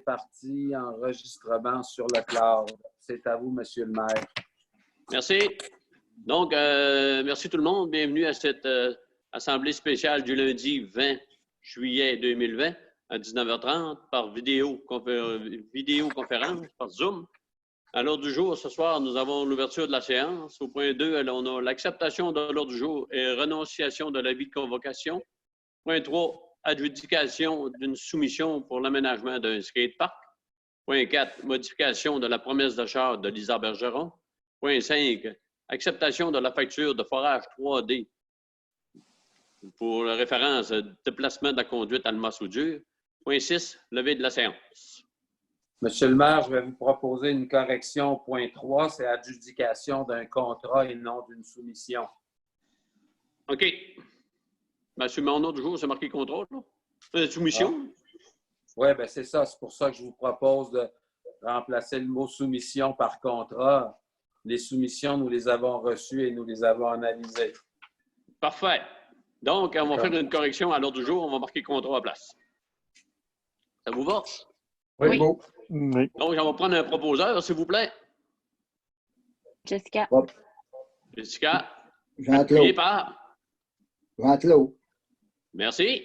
parti, enregistrement sur le cloud. C'est à vous, Monsieur le maire. Merci. Donc, merci tout le monde. Bienvenue à cette assemblée spéciale du lundi 20 juillet 2020 à 19h30 par vidéoconférence, par Zoom. À l'ordre du jour, ce soir, nous avons l'ouverture de la séance. Au point 2, on a l'acceptation de l'ordre du jour et renonciation de l'avis de convocation. Point 3, adjudication d'une soumission pour l'aménagement d'un skatepark. Point 4, modification de la promesse d'achat de Lisa Bergeron. Point 5, acceptation de la facture de forage 3D pour la référence déplacement de la conduite Alma-Soudure. Point 6, levée de la séance. Monsieur le maire, je vais vous proposer une correction au point 3, c'est adjudication d'un contrat et non d'une soumission. OK. Ben, sur mon ordre du jour, c'est marqué contrat, là. Soumission? Oui, bien c'est ça. C'est pour ça que je vous propose de remplacer le mot soumission par contrat. Les soumissions, nous les avons reçues et nous les avons analysées. Parfait. Donc, on va faire une correction à l'ordre du jour. On va marquer contrat à place. Ça vous va? Oui. Bon. Oui. Donc, on va prendre un proposeur, s'il vous plaît. Jessica. Hop. Jessica. Jean-Claude. Jean-Claude. Merci.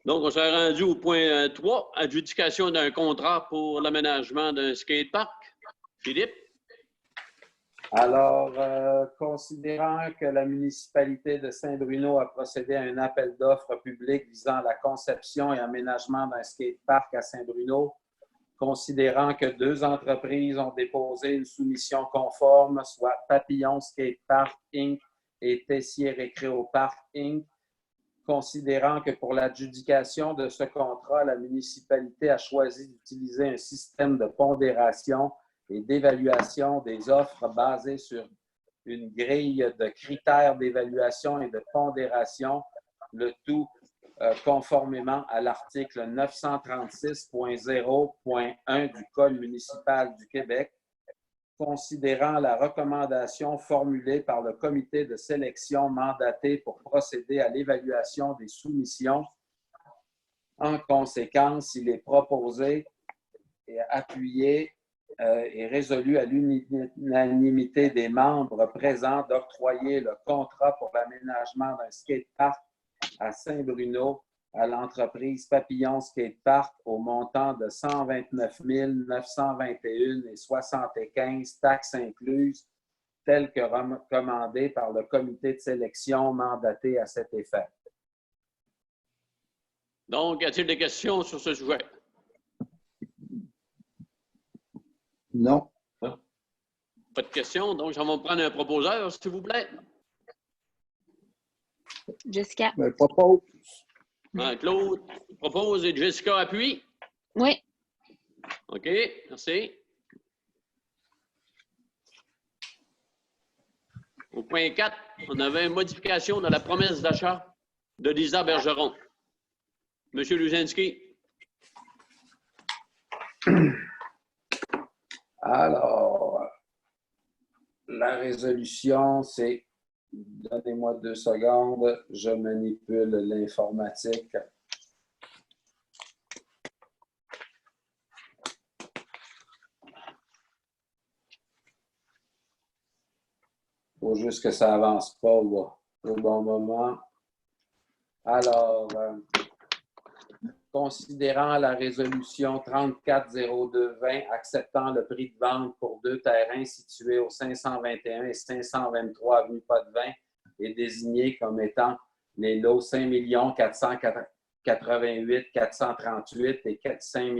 Donc, on s'est rendu au point 3, adjudication d'un contrat pour l'aménagement d'un skatepark. Philippe? Alors, considérant que la municipalité de Saint-Bruno a procédé à un appel d'offres public visant la conception et aménagement d'un skatepark à Saint-Bruno, considérant que 2 entreprises ont déposé une soumission conforme, soit Papillon Skatepark Inc. et Tessier Récréopark Inc., considérant que pour l'adjudication de ce contrat, la municipalité a choisi d'utiliser un système de pondération et d'évaluation des offres basé sur une grille de critères d'évaluation et de pondération, le tout conformément à l'article 936.0.1 du Code municipal du Québec, considérant la recommandation formulée par le comité de sélection mandaté pour procéder à l'évaluation des soumissions. En conséquence, il est proposé et appuyé et résolu à l'unanimité des membres présents d'octroyer le contrat pour l'aménagement d'un skatepark à Saint-Bruno à l'entreprise Papillon Skatepark au montant de 129 921,75 taxes incluses, tel que recommandé par le comité de sélection mandaté à cet effet. Donc, y a-t-il des questions sur ce sujet? Non. Pas de questions. Donc, on va prendre un proposeur, s'il vous plaît. Jessica. Je propose. Claude propose et Jessica appuie? Oui. OK, merci. Au point 4, on avait une modification de la promesse d'achat de Lisa Bergeron. Monsieur Luzinski. Alors, la résolution, c'est... Donnez-moi 2 secondes, je manipule l'informatique. Il faut juste que ça avance pas au bon moment. Alors, considérant la résolution 340220 acceptant le prix de vente pour 2 terrains situés au 521 et 523 avenue Potvin et désignés comme étant les lots 5 488 438 et 5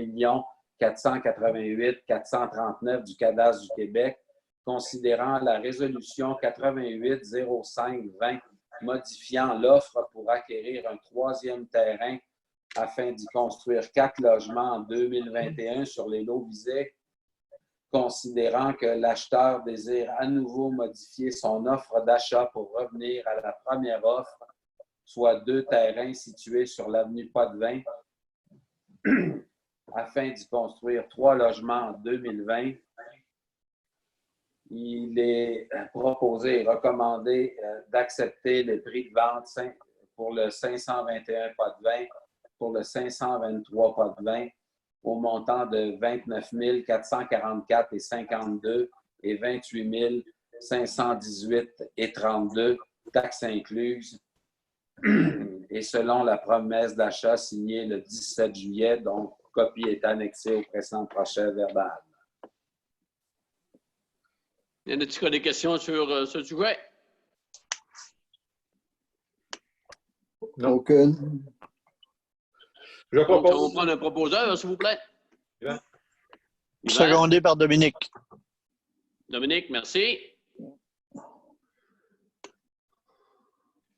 488 439 du cadastre du Québec, considérant la résolution 880520 modifiant l'offre pour acquérir un 3e terrain afin d'y construire 4 logements en 2021 sur les lots visés, considérant que l'acheteur désire à nouveau modifier son offre d'achat pour revenir à la première offre, soit 2 terrains situés sur l'avenue Potvin, afin d'y construire 3 logements en 2020. Il est proposé et recommandé d'accepter les prix de vente pour le 521 Potvin pour le 523 pas de vin au montant de 29 444,52 et 28 518,32, taxes incluses, et selon la promesse d'achat signée le 17 juillet, donc copie est annexée au présent procès verbal. Y en a-t-il qui ont des questions sur ce sujet? Non. Aucune. Je Donc, on propose. prend un proposeur, s'il vous plaît. Yvan. Yvan? Secondé par Dominique. Dominique, merci.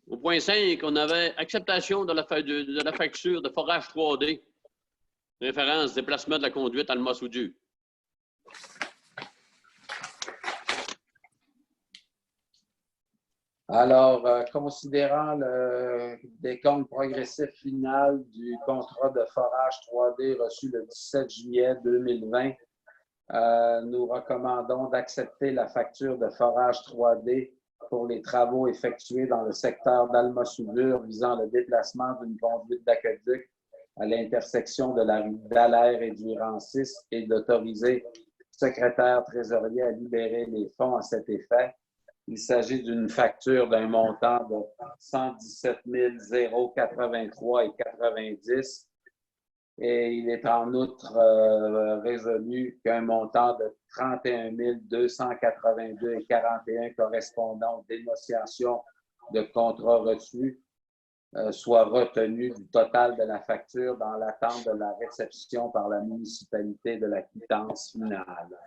Au point 5, on avait acceptation de la facture de forage 3D. Référence déplacement de la conduite Alma-Soudu. Alors, considérant le décompte progressif final du contrat de forage 3D reçu le 17 juillet 2020, nous recommandons d'accepter la facture de forage 3D pour les travaux effectués dans le secteur d'Alma-Soubure visant le déplacement d'une conduite d'aqueduc à l'intersection de la rue Dallaire et du rang 6 et d'autoriser le secrétaire trésorier à libérer les fonds à cet effet. Il s'agit d'une facture d'un montant de 117 083,90 et il est en outre résolu qu'un montant de 31 282,41 correspondant aux dénonciations de contrats reçus soit retenu du total de la facture dans l'attente de la réception par la municipalité de la quittance finale.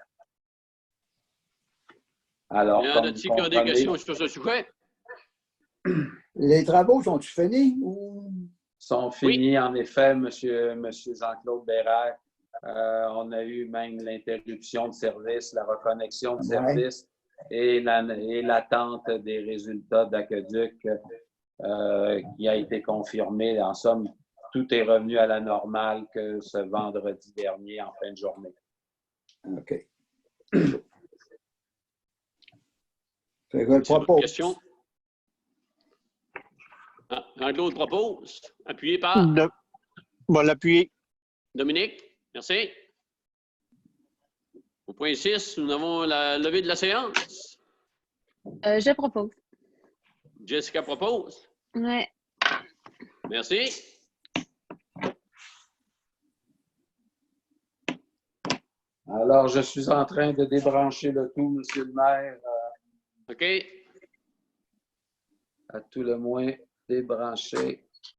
Alors, Y en a-t-il qui ont des questions sur ce sujet? Les travaux sont-ils finis ou? Sont finis, en effet, monsieur Jean-Claude Bérard. On a eu même l'interruption de service, la reconnexion de service et l'attente des résultats d'aqueduc qui a été confirmée. En somme, tout est revenu à la normale que ce vendredi dernier en fin de journée. OK. Fait que je propose. Question? Jean-Claude propose. Appuyé par Bon, l'appuyer. Dominique. Merci. Au point 6, nous avons la levée de la séance. Je propose. Jessica propose. Ouais. Merci. Alors, je suis en train de débrancher le tout, monsieur le maire. OK. À tout le moins, débrancher